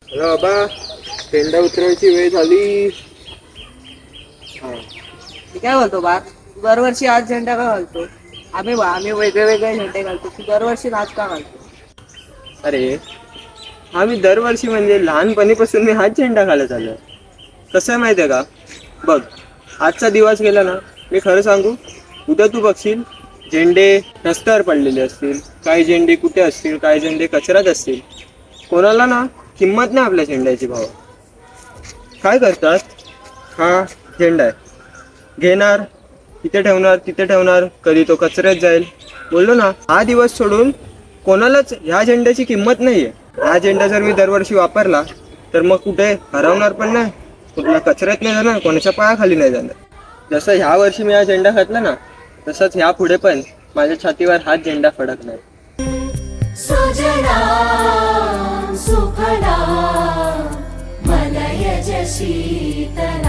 Hello बाबा, झेंडा उतरवायची वेळ झाली. मी काय बोलतो बा, तू दरवर्षी आज झेंडा का घालतो? आम्ही वेगळे वेगळे झेंडे घालतो, तू दरवर्षी नाच का घालतो? अरे हा, मी दरवर्षी म्हणजे लहानपणीपासून मी हाच झेंडा घालत आलोय. कसं आहे माहिती आहे का? बघ, आजचा दिवस गेला ना, मी खरं सांगू, उद्या तू बघशील झेंडे रस्त्यावर पडलेले असतील, काही झेंडे कुठे असतील, काही झेंडे कचऱ्यात असतील. कोणाला ना किंमत नाही आपल्या झेंड्याची. भाव काय करतात, हा झेंडा आहे घेणार, तिथे ठेवणार, तिथे ठेवणार, कधी तो कचऱ्यात जाईल. बोललो ना, हा दिवस सोडून कोणालाच ह्या झेंड्याची किंमत नाहीये. हा झेंडा जर मी दरवर्षी वापरला तर मग कुठे हरवणार पण नाही, कुठल्या कचऱ्यात नाही जाणार, कोणाच्या पायाखाली नाही जाणार. जसं ह्या वर्षी मी हा झेंडा घातला ना, तसंच ह्या पुढे पण माझ्या छातीवर हाच झेंडा फडकणार. सुजला सुफला मलयज शीतला